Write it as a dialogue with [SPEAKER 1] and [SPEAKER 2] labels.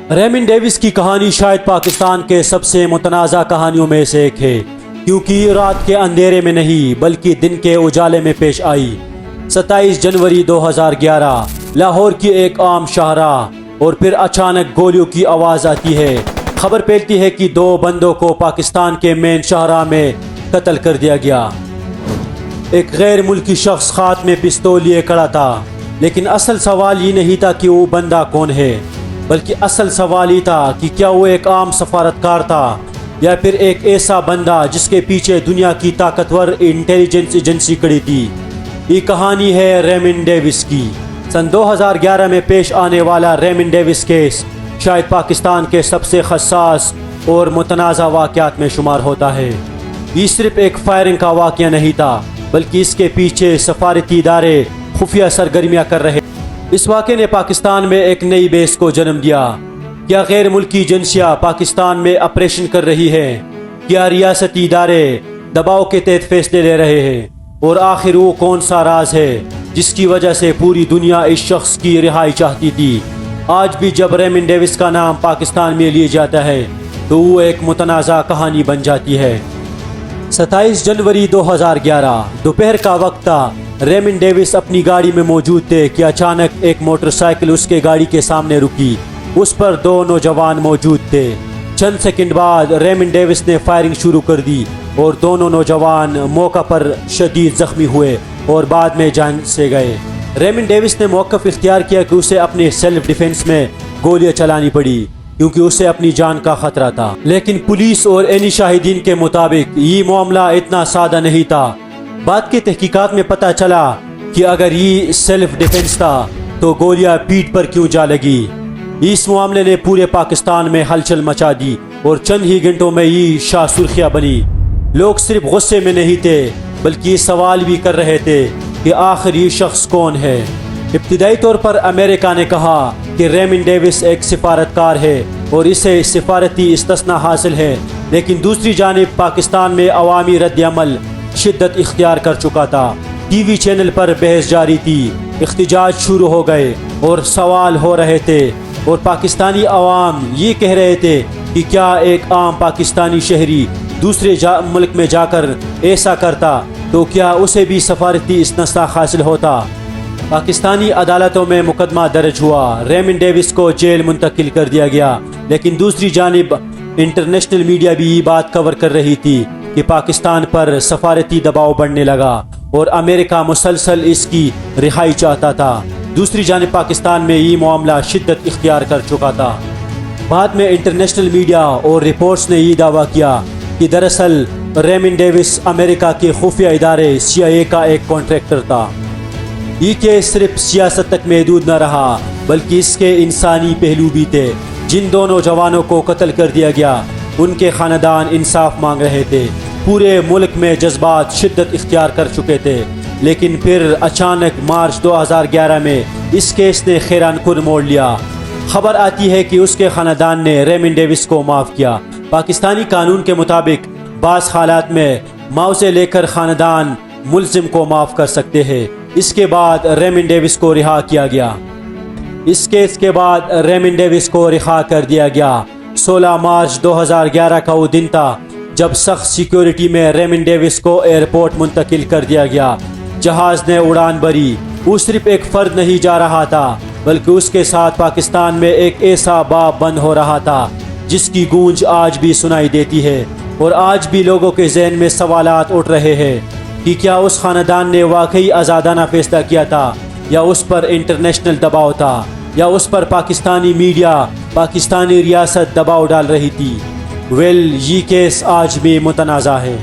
[SPEAKER 1] Reimann Davis کی کہانی شاید پاکستان کے سب سے متنازع کہانیوں میں سے ایک ہے، کیونکہ رات کے اندھیرے میں نہیں بلکہ دن کے اجالے میں پیش آئی۔ 27 جنوری 2011 لاہور کی ایک عام شاہراہ اور پھر اچانک گولیوں کی آواز آتی ہے۔ خبر پھیلتی ہے کہ 2 بندوں کو پاکستان کے مین شاہراہ میں قتل کر دیا گیا۔ ایک غیر ملکی شخص ہاتھ میں پستول لیے کھڑا تھا، لیکن اصل سوال یہ نہیں تھا کہ وہ بندہ کون ہے، بلکہ اصل سوال یہ تھا کہ کیا وہ ایک عام سفارتکار تھا یا پھر ایک ایسا بندہ جس کے پیچھے دنیا کی طاقتور انٹیلیجنس ایجنسی کھڑی تھی۔ یہ کہانی ہے ریمن ڈیوس کی۔ سن 2011 میں پیش آنے والا ریمن ڈیوس کیس شاید پاکستان کے سب سے حساس اور متنازع واقعات میں شمار ہوتا ہے۔ یہ صرف ایک فائرنگ کا واقعہ نہیں تھا، بلکہ اس کے پیچھے سفارتی ادارے خفیہ سرگرمیاں کر رہے۔ اس واقعے نے پاکستان میں ایک نئی بیس کو جنم دیا۔ کیا غیر ملکی ایجنسیاں پاکستان میں آپریشن کر رہی ہیں؟ کیا ریاستی ادارے دباؤ کے تحت فیصلے لے رہے ہیں؟ اور آخر وہ کون سا راز ہے جس کی وجہ سے پوری دنیا اس شخص کی رہائی چاہتی تھی؟ آج بھی جب ریمن ڈیوس کا نام پاکستان میں لیا جاتا ہے تو وہ ایک متنازع کہانی بن جاتی ہے۔ 27 جنوری 2011 دوپہر کا وقت تھا۔ ریمن ڈیوس اپنی گاڑی میں موجود تھے کہ اچانک ایک موٹر سائیکل اس کے گاڑی کے سامنے رکی۔ اس پر 2 نوجوان موجود تھے۔ چند سیکنڈ بعد ریمن ڈیوس نے فائرنگ شروع کر دی اور دونوں نوجوان موقع پر شدید زخمی ہوئے اور بعد میں جان سے گئے۔ ریمن ڈیوس نے موقف اختیار کیا کہ اسے اپنے سیلف ڈیفنس میں گولیاں چلانی پڑی، کیونکہ اسے اپنی جان کا خطرہ تھا۔ لیکن پولیس اور عینی شاہدین کے مطابق یہ معاملہ اتنا سادہ نہیں تھا۔ بعد کی تحقیقات میں پتہ چلا کہ اگر یہ سیلف ڈیفنس تھا تو گولیاں پیٹھ پر کیوں جا لگی۔ اس معاملے نے پورے پاکستان میں ہلچل مچا دی اور چند ہی گھنٹوں میں یہ شاہ سرخیاں بنی۔ لوگ صرف غصے میں نہیں تھے بلکہ یہ سوال بھی کر رہے تھے کہ آخر یہ شخص کون ہے۔ ابتدائی طور پر امریکہ نے کہا کہ ریمن ڈیوس ایک سفارتکار ہے اور اسے سفارتی استثناء حاصل ہے، لیکن دوسری جانب پاکستان میں عوامی رد عمل شدت اختیار کر چکا تھا۔ ٹی وی چینل پر بحث جاری تھی، احتجاج شروع ہو گئے اور سوال ہو رہے تھے، اور پاکستانی عوام یہ کہہ رہے تھے کہ کیا ایک عام پاکستانی شہری دوسرے ملک میں جا کر ایسا کرتا تو کیا اسے بھی سفارتی استثناء حاصل ہوتا۔ پاکستانی عدالتوں میں مقدمہ درج ہوا، ریمن ڈیوس کو جیل منتقل کر دیا گیا، لیکن دوسری جانب انٹرنیشنل میڈیا بھی یہ بات کور کر رہی تھی کہ پاکستان پر سفارتی دباؤ بڑھنے لگا اور امریکہ مسلسل اس کی رہائی چاہتا تھا۔ دوسری جانب پاکستان میں یہ معاملہ شدت اختیار کر چکا تھا۔ بعد میں انٹرنیشنل میڈیا اور رپورٹس نے یہ دعویٰ کیا کہ دراصل ریمن ڈیوس امریکہ کے خفیہ ادارے CIA کا ایک کانٹریکٹر تھا۔ یہ کیس صرف سیاست تک محدود نہ رہا بلکہ اس کے انسانی پہلو بھی تھے۔ جن 2 نوجوانوں کو قتل کر دیا گیا ان کے خاندان انصاف مانگ رہے تھے۔ پورے ملک میں جذبات شدت اختیار کر چکے تھے، لیکن پھر اچانک مارچ 2011 میں اس کیس نے خیران کن موڑ لیا۔ خبر آتی ہے کہ اس کے خاندان نے ریمن ڈیوس کو معاف کیا۔ پاکستانی قانون کے مطابق بعض حالات میں معاوضے لے کر خاندان ملزم کو معاف کر سکتے ہیں۔ اس کے بعد ریمن ڈیوس کو رہا کیا گیا۔ اس کیس کے بعد ریمن ڈیوس کو رہا کر دیا گیا۔ 16 مارچ 2011 کا وہ دن تھا جب سخت سیکیورٹی میں ریمن ڈیوس کو ایئرپورٹ منتقل کر دیا گیا۔ جہاز نے اڑان بھری۔ وہ صرف ایک فرد نہیں جا رہا تھا بلکہ اس کے ساتھ پاکستان میں ایک ایسا باب بند ہو رہا تھا جس کی گونج آج بھی سنائی دیتی ہے، اور آج بھی لوگوں کے ذہن میں سوالات اٹھ رہے ہیں کہ کیا اس خاندان نے واقعی آزادانہ فیصلہ کیا تھا، یا اس پر انٹرنیشنل دباؤ تھا، یا اس پر پاکستانی میڈیا، پاکستانی ریاست دباؤ ڈال رہی تھی۔ یہ کیس آج بھی متنازع ہے۔